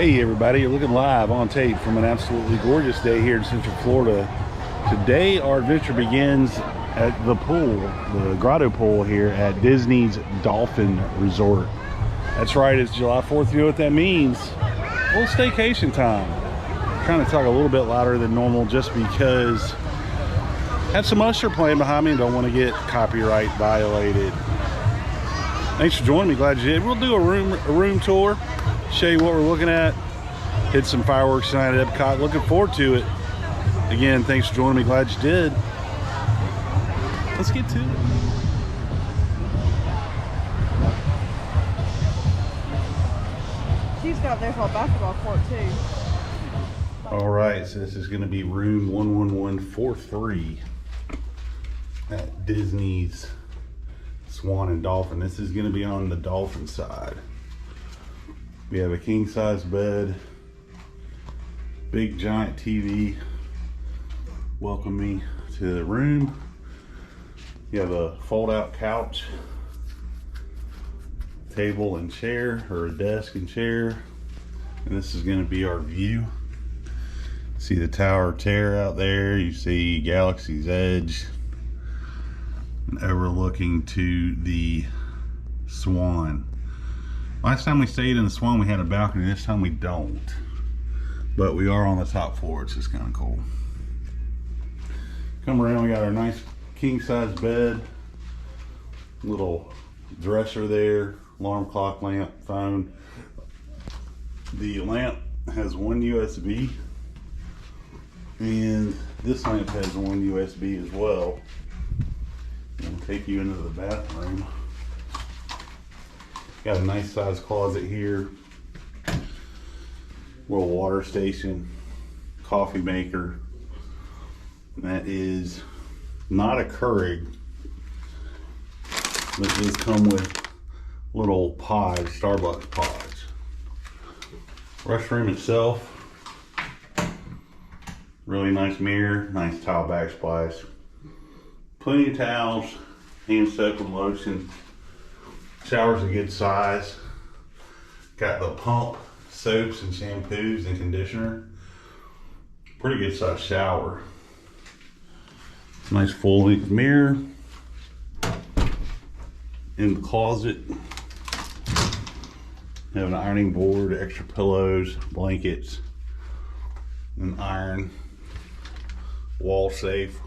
Hey everybody, you're looking live on tape from an absolutely gorgeous day here in Central Florida. Today our adventure begins at the pool, the grotto pool here at Disney's Dolphin Resort. That's right, it's July 4th. You know what that means? A little staycation time. I'm trying to talk a little bit louder than normal just because I have some usher playing behind me and don't want to get copyright violated. Thanks for joining me, glad you did. We'll do a room tour, show you what we're looking at, hit some fireworks tonight at Epcot. Looking forward to it. Again, thanks for joining me, glad you did. Let's get to it. She's got their whole basketball court too. All right, so this is going to be room 11143 at Disney's Swan and Dolphin. This is going to be on the Dolphin side. We have a king size bed, big giant TV. Welcome me to the room. You have a fold out couch, table and chair, or a desk and chair. And this is going to be our view. See the Tower of Terror out there. You see Galaxy's Edge. And overlooking to the Swan. Last time we stayed in the Swan, we had a balcony. This time we don't. But we are on the top floor. It's just kind of cool. Come around, we got our nice king size bed. Little dresser there. Alarm clock, lamp, phone. The lamp has one USB. And this lamp has one USB as well. I'm gonna take you into the bathroom. Got a nice sized closet here. Little water station, coffee maker. And that is not a Keurig. This does come with little pods, Starbucks pods. Restroom itself. Really nice mirror, nice tile backsplash. Plenty of towels, hand soap with lotion. Shower's a good size. Got the pump, soaps and shampoos and conditioner. Pretty good size shower. Nice full length mirror. In the closet, have an ironing board, extra pillows, blankets, an iron, wall safe.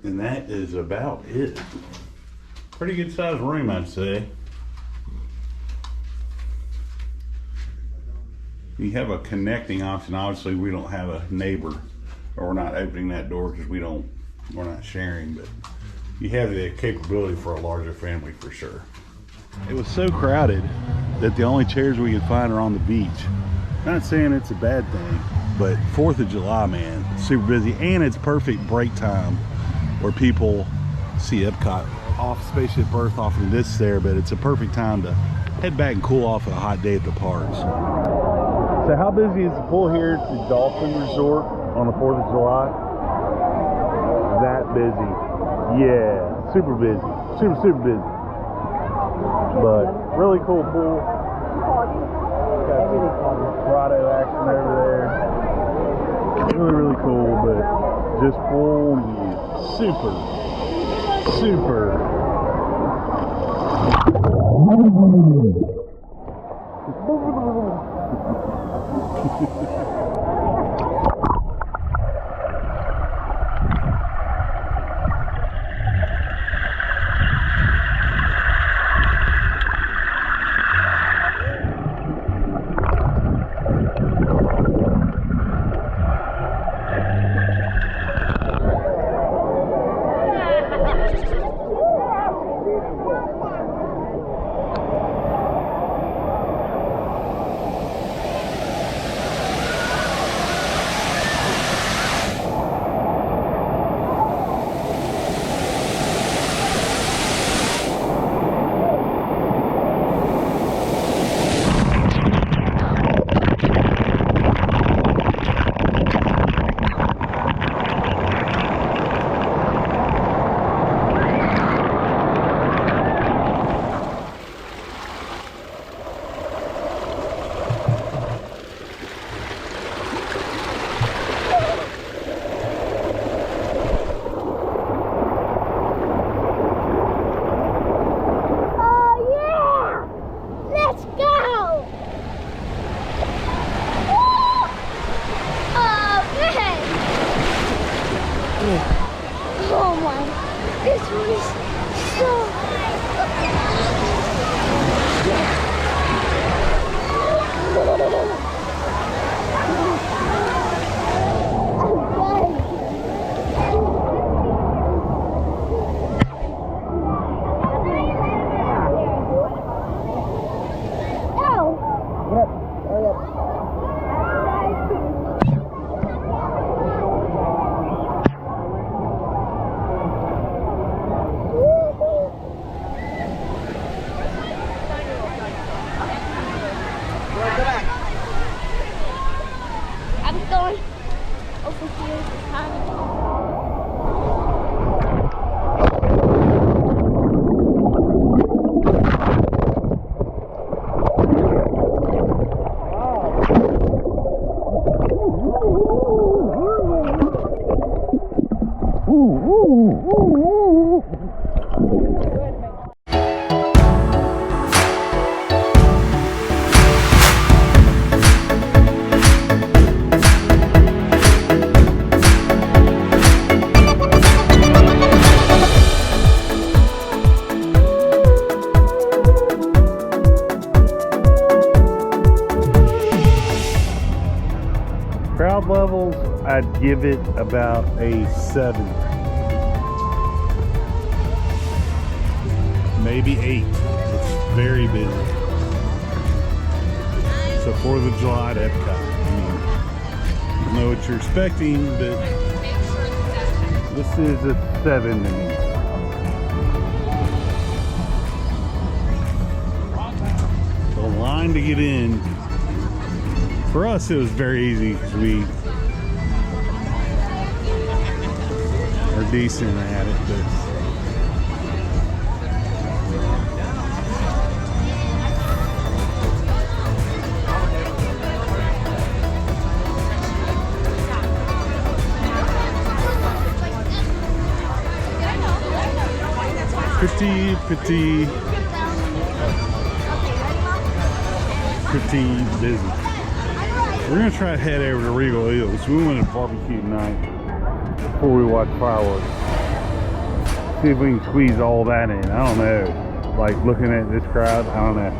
And that is about it. Pretty good sized room, I'd say. You have a connecting option. Obviously, we don't have a neighbor, or we're not opening that door because we're not sharing, but you have the capability for a larger family for sure. It was so crowded that the only chairs we could find are on the beach. Not saying it's a bad thing, but 4th of July, man, super busy, and it's perfect break time where people see Epcot off Spaceship Earth off of this there, but it's a perfect time to head back and cool off on a hot day at the parks. So how busy is the pool here at the Dolphin Resort on the 4th of July? That busy. Yeah, super busy. Super busy. But really cool pool. Got some grotto action over there. Really cool, but just full super Let's go! Woo! Okay. Oh my, this was so... I'm going over here to Crowd levels, I'd give it about a 7. Maybe 8. It's very busy. So 4th of July at Epcot. I mean, I don't know what you're expecting, but this is a 7 to me. The line to get in, for us it was very easy because we are decent at it, but pretty busy. We're gonna try to head over to Regal Hills. We want to barbecue tonight before we watch fireworks. See if we can squeeze all that in. I don't know. Like looking at this crowd, I don't know.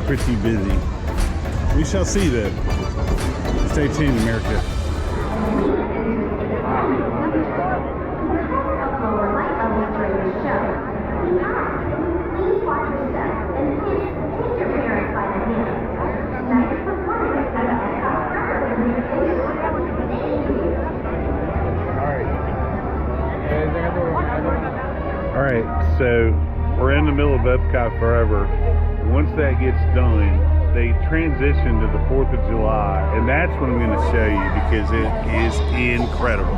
Pretty busy. We shall see though. Stay tuned, America. Alright, so we're in the middle of Epcot Forever. Once that gets done, they transition to the 4th of July, and that's what I'm going to show you because it is incredible.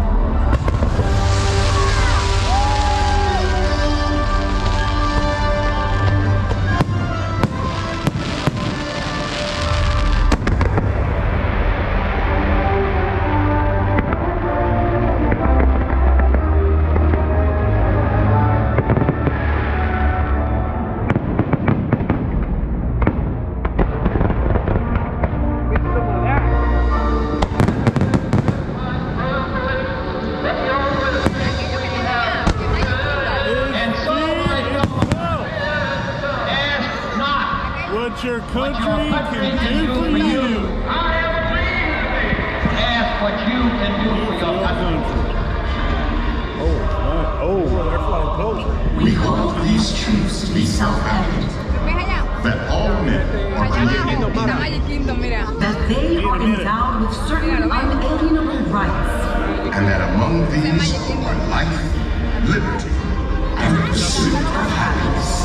What your country can do for you. Ask what you can do for your country. Oh, it's not. Oh, they're flying closer. We hold these truths to be self-evident, that all men are created equal, that they are endowed with certain unalienable rights, and that among these are life, liberty, and the pursuit of happiness.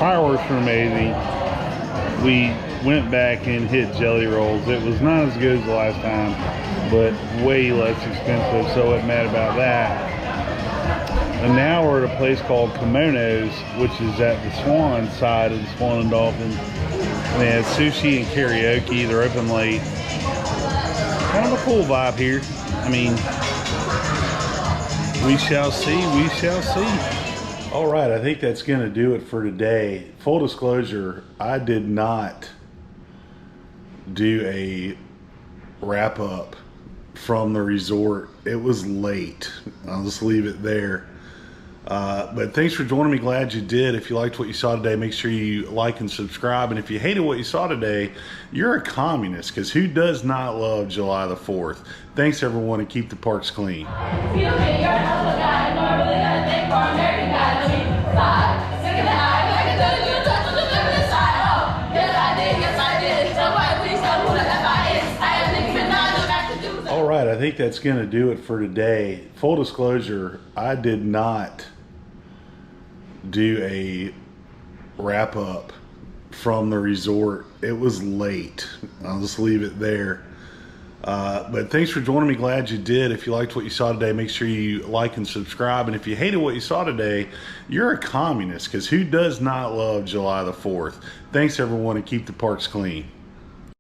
fireworks were amazing. We went back and hit jelly rolls. It was not as good as the last time, but way less expensive, so I wasn't mad about that. And now we're at a place called Kimonos, which is at the Swan side of the Swan and Dolphin. And they have sushi and karaoke. They're open late. Kind of a cool vibe here. I mean, we shall see, we shall see. All right, I think that's gonna do it for today. Full disclosure, I did not do a wrap up from the resort. It was late. I'll just leave it there. But thanks for joining me. Glad you did. If you liked what you saw today, make sure you like and subscribe. And if you hated what you saw today, you're a communist, because who does not love July the 4th? Thanks, everyone, and keep the parks clean. Excuse me, you're a hell of a guy. I know I really got a thing for American guys. I mean, side. Look at the eye. Like I said, you touch the feminine side. Oh, yes I did, yes I did. Somebody please tell me who the F I is. I have Nicki Minaj back to do that. All right, I think that's going to do it for today. Full disclosure, I did not do a wrap up from the resort. It was late. I'll just leave it there. But thanks for joining me. Glad you did. If you liked what you saw today, make sure you like and subscribe. And if you hated what you saw today, you're a communist, because who does not love July the 4th? Thanks, everyone, and keep the parks clean.